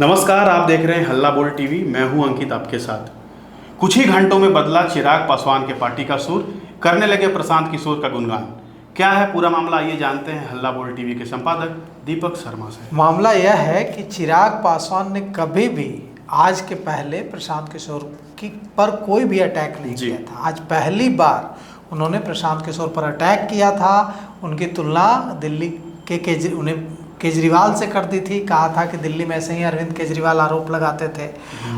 नमस्कार, आप देख रहे हैं हल्ला बोल टीवी। मैं हूं अंकित आपके साथ। कुछ ही घंटों में बदला चिराग पासवान के पार्टी का सुर, करने लगे प्रशांत किशोर का गुणगान। क्या है पूरा मामला, आइए जानते हैं हल्ला बोल टीवी के संपादक दीपक शर्मा से। मामला यह है कि चिराग पासवान ने कभी भी आज के पहले प्रशांत किशोर की पर कोई भी अटैक नहीं किया था। आज पहली बार उन्होंने प्रशांत किशोर पर अटैक किया था। उनकी तुलना दिल्ली के केजरीवाल से कर दी थी। कहा था कि दिल्ली में ऐसे ही अरविंद केजरीवाल आरोप लगाते थे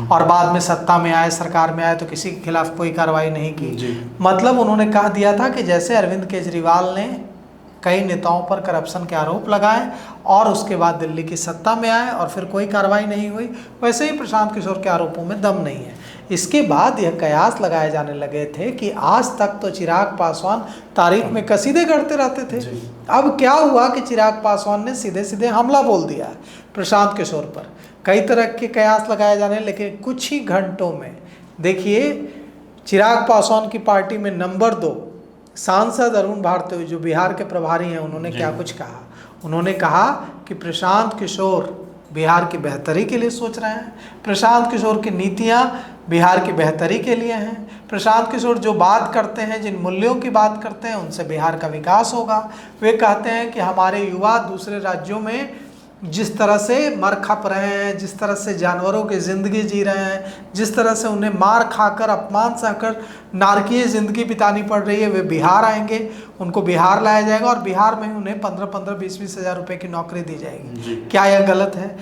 और बाद में सत्ता में आए, सरकार में आए तो किसी के खिलाफ कोई कार्रवाई नहीं की। मतलब उन्होंने कह दिया था कि जैसे अरविंद केजरीवाल ने कई नेताओं पर करप्शन के आरोप लगाए और उसके बाद दिल्ली की सत्ता में आए और फिर कोई कार्रवाई नहीं हुई, वैसे ही प्रशांत किशोर के आरोपों में दम नहीं है। इसके बाद यह कयास लगाए जाने लगे थे कि आज तक तो चिराग पासवान तारीफ में कसीदे करते रहते थे। अब क्या हुआ कि चिराग पासवान ने सीधे सीधे हमला बोल दिया प्रशांत किशोर पर। कई तरह के कयास लगाए जाने, लेकिन कुछ ही घंटों में देखिए चिराग पासवान की पार्टी में नंबर 2 सांसद अरुण भारती, जो बिहार के प्रभारी हैं, उन्होंने क्या कुछ कहा। उन्होंने कहा कि प्रशांत किशोर बिहार की बेहतरी के लिए सोच रहे हैं, प्रशांत किशोर की नीतियां बिहार की बेहतरी के लिए हैं, प्रशांत किशोर जो बात करते हैं, जिन मूल्यों की बात करते हैं, उनसे बिहार का विकास होगा। वे कहते हैं कि हमारे युवा दूसरे राज्यों में जिस तरह से मर खप रहे हैं, जिस तरह से जानवरों की ज़िंदगी जी रहे हैं, जिस तरह से उन्हें मार खाकर, अपमान सहकर नारकीय ज़िंदगी बितानी पड़ रही है, वे बिहार आएंगे, उनको बिहार लाया जाएगा और बिहार में उन्हें 15-15, 20-20 हज़ार रुपये की नौकरी दी जाएगी। क्या यह गलत है?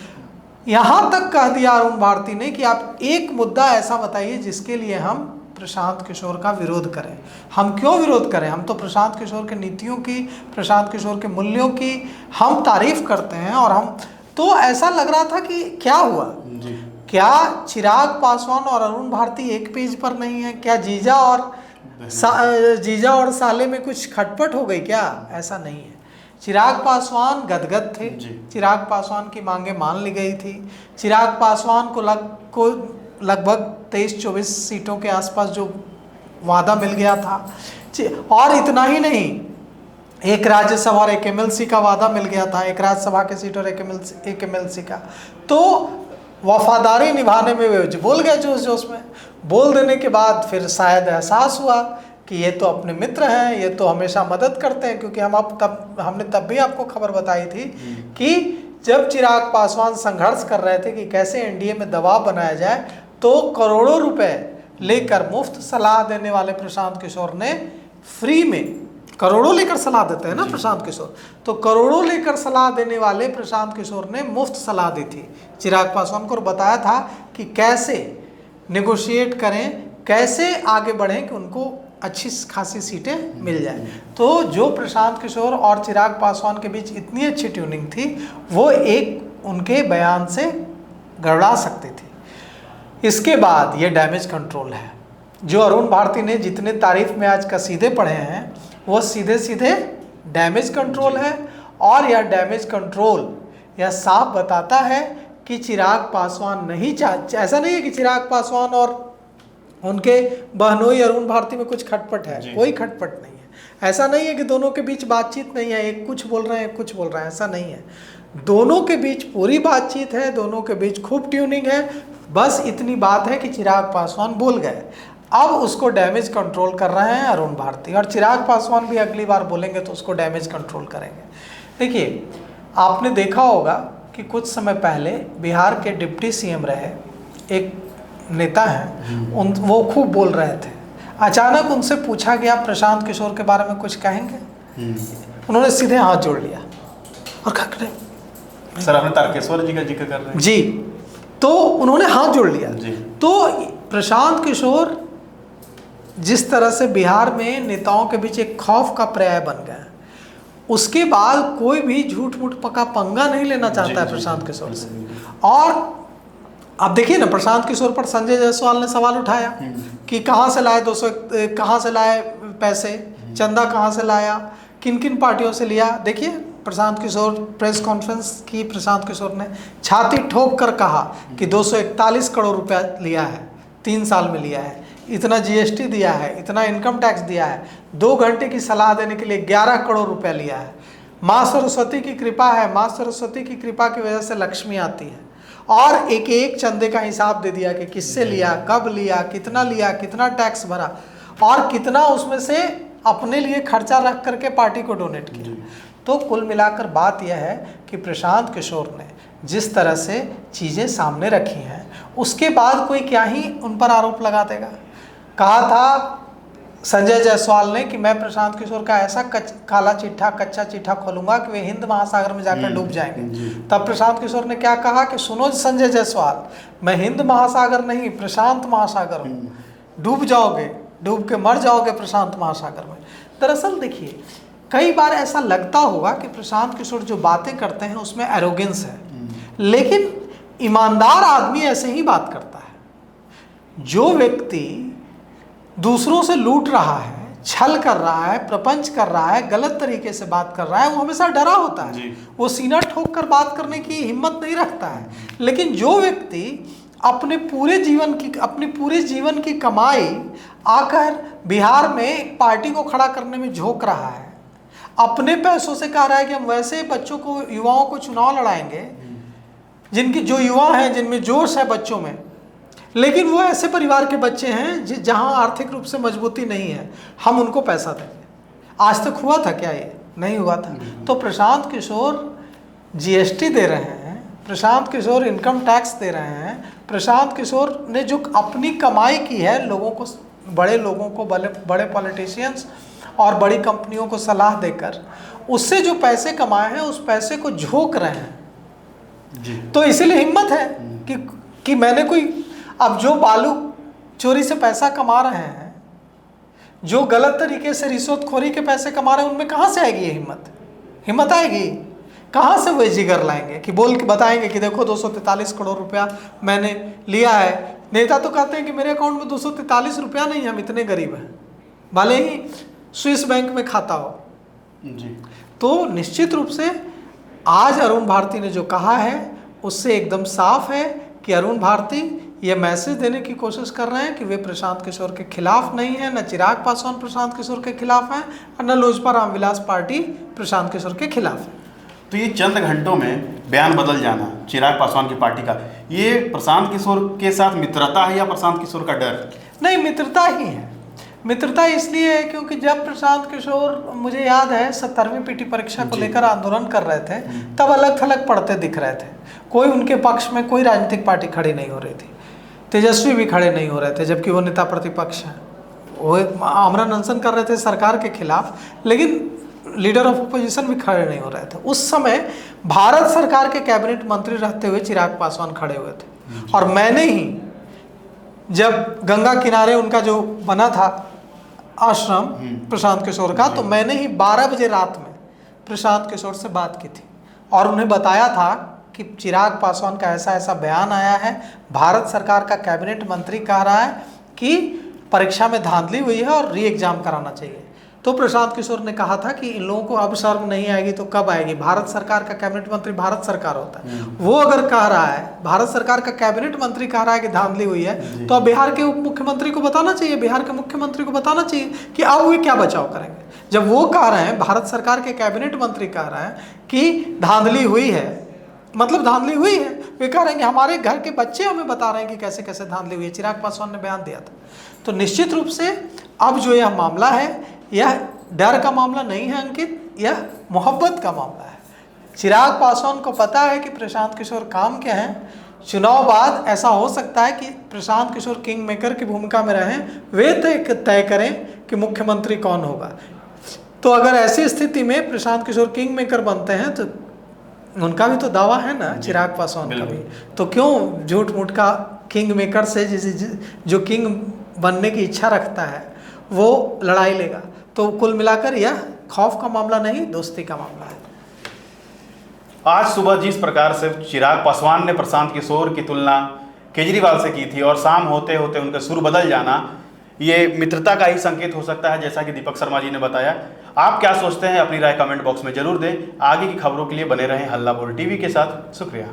यहाँ तक कह दिया अरुण भारती ने कि आप एक मुद्दा ऐसा बताइए जिसके लिए हम प्रशांत किशोर का विरोध करें। हम क्यों विरोध करें? हम तो प्रशांत किशोर की नीतियों की, प्रशांत किशोर के मूल्यों की हम तारीफ करते हैं। और हम तो ऐसा लग रहा था कि क्या हुआ, क्या चिराग पासवान और अरुण भारती एक पेज पर नहीं है? क्या जीजा और साले में कुछ खटपट हो गई क्या? ऐसा नहीं है। चिराग पासवान गदगद थे, चिराग पासवान की मांगे मान ली गई थी। चिराग पासवान को लगभग 23-24 सीटों के आसपास जो वादा मिल गया था, और इतना ही नहीं, एक राज्यसभा और एक एमएलसी का वादा मिल गया था, एक राज्यसभा की सीट और एक एमएलसी का। तो वफादारी निभाने में वे बोल गए जोश में। बोल देने के बाद फिर शायद एहसास हुआ कि ये तो अपने मित्र हैं, ये तो हमेशा मदद करते हैं, क्योंकि हमने तब भी आपको खबर बताई थी कि जब चिराग पासवान संघर्ष कर रहे थे कि कैसे एनडीए में दबाव बनाया जाए, तो करोड़ों रुपए लेकर मुफ्त सलाह देने वाले प्रशांत किशोर ने फ्री में, करोड़ों लेकर सलाह देते हैं ना प्रशांत किशोर, तो करोड़ों लेकर सलाह देने वाले प्रशांत किशोर ने मुफ्त सलाह दी थी चिराग पासवान को और बताया था कि कैसे नेगोशिएट करें, कैसे आगे बढ़ें कि उनको अच्छी खासी सीटें मिल जाए। तो जो प्रशांत किशोर और चिराग पासवान के बीच इतनी अच्छी ट्यूनिंग थी, वो एक उनके बयान से गड़बड़ा सकती थी। इसके बाद ये डैमेज कंट्रोल है। जो अरुण भारती ने जितने तारीफ में आज कसीदे पढ़े हैं, वो सीधे सीधे डैमेज कंट्रोल है। और यह डैमेज कंट्रोल यह साफ बताता है कि चिराग पासवान नहीं ऐसा नहीं है कि चिराग पासवान और उनके बहनोई अरुण भारती में कुछ खटपट है, कोई खटपट नहीं है। ऐसा नहीं है कि दोनों के बीच बातचीत नहीं है, एक कुछ बोल रहे हैं, एक कुछ बोल रहे हैं, ऐसा नहीं है। दोनों के बीच पूरी बातचीत है, दोनों के बीच खूब ट्यूनिंग है। बस इतनी बात है कि चिराग पासवान बोल गए, अब उसको डैमेज कंट्रोल कर रहे हैं अरुण भारती, और चिराग पासवान भी अगली बार बोलेंगे तो उसको डैमेज कंट्रोल करेंगे। देखिए, आपने देखा होगा कि कुछ समय पहले बिहार के डिप्टी सीएम रहे एक नेता हैं, वो खूब बोल रहे थे। अचानक उनसे पूछा गया प्रशांत किशोर के बारे में कुछ कहेंगे? उन्होंने सीधे हाथ जोड़ लिया और कहा, सर आपने तारकेश्वर जी का जिक्र कर रहे हैं जी, तो उन्होंने हाथ जोड़ लिया। तो प्रशांत किशोर जिस तरह से बिहार में नेताओं के बीच एक खौफ का पर्याय बन गया, उसके बाद कोई भी झूठ मूठ पका पंगा नहीं लेना चाहता है प्रशांत किशोर से। और अब देखिए ना, प्रशांत किशोर पर संजय जायसवाल ने सवाल उठाया कि कहाँ से लाए 200, कहाँ से लाए पैसे, चंदा कहाँ से लाया, किन किन पार्टियों से लिया। देखिए प्रशांत किशोर प्रेस कॉन्फ्रेंस की, प्रशांत किशोर ने छाती ठोक कर कहा कि 241 करोड़ रुपया लिया है, 3 साल में लिया है, इतना जीएसटी दिया है, इतना इनकम टैक्स दिया है, 2 घंटे की सलाह देने के लिए 11 करोड़ रुपया लिया है। माँ सरस्वती की कृपा है, माँ सरस्वती की कृपा की वजह से लक्ष्मी आती है। और एक एक चंदे का हिसाब दे दिया कि किससे लिया, कब लिया, कितना टैक्स भरा और कितना उसमें से अपने लिए खर्चा रख करके पार्टी को डोनेट किया। तो कुल मिलाकर बात यह है कि प्रशांत किशोर ने जिस तरह से चीज़ें सामने रखी हैं, उसके बाद कोई क्या ही उन पर आरोप लगा देगा। कहा था संजय जायसवाल ने कि मैं प्रशांत किशोर का ऐसा काला चिट्ठा, कच्चा चिट्ठा खोलूंगा कि वे हिंद महासागर में जाकर डूब जाएंगे। तब प्रशांत किशोर ने क्या कहा कि सुनो संजय जायसवाल, मैं हिंद महासागर नहीं प्रशांत महासागर हूँ, डूब जाओगे, डूब के मर जाओगे प्रशांत महासागर में। दरअसल देखिए, कई बार ऐसा लगता होगा कि प्रशांत किशोर जो बातें करते हैं उसमें एरोगेंस है, लेकिन ईमानदार आदमी ऐसे ही बात करता है। जो व्यक्ति दूसरों से लूट रहा है, छल कर रहा है, प्रपंच कर रहा है, गलत तरीके से बात कर रहा है, वो हमेशा डरा होता है, वो सीना ठोक कर बात करने की हिम्मत नहीं रखता है। लेकिन जो व्यक्ति अपने पूरे जीवन की कमाई आकर बिहार में एक पार्टी को खड़ा करने में झोंक रहा है, अपने पैसों से कह रहा है कि हम वैसे बच्चों को, युवाओं को चुनाव लड़ाएंगे जिनकी, जो युवा हैं जिनमें जोश है बच्चों में, लेकिन वो ऐसे परिवार के बच्चे हैं जहां आर्थिक रूप से मजबूती नहीं है, हम उनको पैसा देंगे। आज तक हुआ था क्या? ये नहीं हुआ था। तो प्रशांत किशोर जीएसटी दे रहे हैं, प्रशांत किशोर इनकम टैक्स दे रहे हैं, प्रशांत किशोर ने जो अपनी कमाई की है लोगों को, बड़े लोगों को, बड़े पॉलिटिशियंस और बड़ी कंपनियों को सलाह देकर उससे जो पैसे कमाए हैं उस पैसे को झोंक रहे हैं जी। तो इसीलिए हिम्मत है कि मैंने कोई, अब जो बालू चोरी से पैसा कमा रहे हैं, जो गलत तरीके से रिश्वतखोरी के पैसे कमा रहे हैं, उनमें कहाँ से आएगी ये हिम्मत आएगी? कहाँ से वे जिगर लाएंगे कि बोल के बताएंगे कि देखो 243 करोड़ रुपया मैंने लिया है। नेता तो कहते हैं कि मेरे अकाउंट में 243 रुपया नहीं है, हम इतने गरीब हैं, भले ही स्विस बैंक में खाता हो जी। तो निश्चित रूप से आज अरुण भारती ने जो कहा है उससे एकदम साफ है कि अरुण भारती ये मैसेज देने की कोशिश कर रहे हैं कि वे प्रशांत किशोर के खिलाफ नहीं है, न चिराग पासवान प्रशांत किशोर के खिलाफ है और न लोजपा रामविलास पार्टी प्रशांत किशोर के खिलाफ है। तो ये चंद घंटों में बयान बदल जाना चिराग पासवान की पार्टी का, ये प्रशांत किशोर के साथ मित्रता है या प्रशांत किशोर का डर? नहीं, मित्रता ही है। मित्रता इसलिए है क्योंकि जब प्रशांत किशोर, मुझे याद है 70वीं पीटी परीक्षा को लेकर आंदोलन कर रहे थे, तब अलग थलग पढ़ते दिख रहे थे। कोई उनके पक्ष में कोई राजनीतिक पार्टी खड़ी नहीं हो रही थी, तेजस्वी भी खड़े नहीं हो रहे थे, जबकि वो नेता प्रतिपक्ष हैं। वो आमरण अनशन कर रहे थे सरकार के खिलाफ, लेकिन लीडर ऑफ अपोजिशन भी खड़े नहीं हो रहे थे। उस समय भारत सरकार के कैबिनेट मंत्री रहते हुए चिराग पासवान खड़े हुए थे, और मैंने ही जब गंगा किनारे उनका जो बना था आश्रम प्रशांत किशोर का, तो मैंने ही 12 बजे रात में प्रशांत किशोर से बात की थी और उन्हें बताया था कि चिराग पासवान का ऐसा ऐसा बयान आया है, भारत सरकार का कैबिनेट मंत्री कह रहा है कि परीक्षा में धांधली हुई है और री एग्जाम कराना चाहिए। तो प्रशांत किशोर ने कहा था कि इन लोगों को अब शर्म नहीं आएगी तो कब आएगी? भारत सरकार का कैबिनेट मंत्री भारत सरकार होता है, वो अगर कह रहा है, भारत सरकार का कैबिनेट मंत्री कह रहा है कि धांधली हुई है, तो अब बिहार के उप मुख्यमंत्री को बताना चाहिए, बिहार के मुख्यमंत्री को बताना चाहिए कि अब वे क्या बचाव करेंगे। जब वो कह रहे हैं, भारत सरकार के कैबिनेट मंत्री कह रहे हैं कि धांधली हुई है, मतलब धांधली हुई है, वे कह रहे हैं कि हमारे घर के बच्चे हमें बता रहे हैं कि कैसे कैसे धांधली हुई है। चिराग पासवान ने बयान दिया था। तो निश्चित रूप से अब जो यह मामला है, यह डर का मामला नहीं है अंकित, यह मोहब्बत का मामला है। चिराग पासवान को पता है कि प्रशांत किशोर काम क्या है। चुनाव बाद ऐसा हो सकता है कि प्रशांत किशोर किंग मेकर की भूमिका में रहें, वे तय करें कि मुख्यमंत्री कौन होगा। तो अगर ऐसी स्थिति में प्रशांत किशोर किंग मेकर बनते हैं तो उनका भी तो दावा है ना, चिराग पासवान का भी, तो क्यों झूठ मूठ का किंग मेकर से जो किंग बनने की इच्छा रखता है वो लड़ाई लेगा। तो कुल मिलाकर यह खौफ का मामला नहीं, दोस्ती का मामला है। आज सुबह जिस प्रकार से चिराग पासवान ने प्रशांत किशोर की तुलना केजरीवाल से की थी और शाम होते होते उनका सुर बदल जाना, ये मित्रता का ही संकेत हो सकता है, जैसा कि दीपक शर्मा जी ने बताया। आप क्या सोचते हैं? अपनी राय कमेंट बॉक्स में जरूर दें। आगे की खबरों के लिए बने रहें हल्ला बोल टीवी के साथ। शुक्रिया।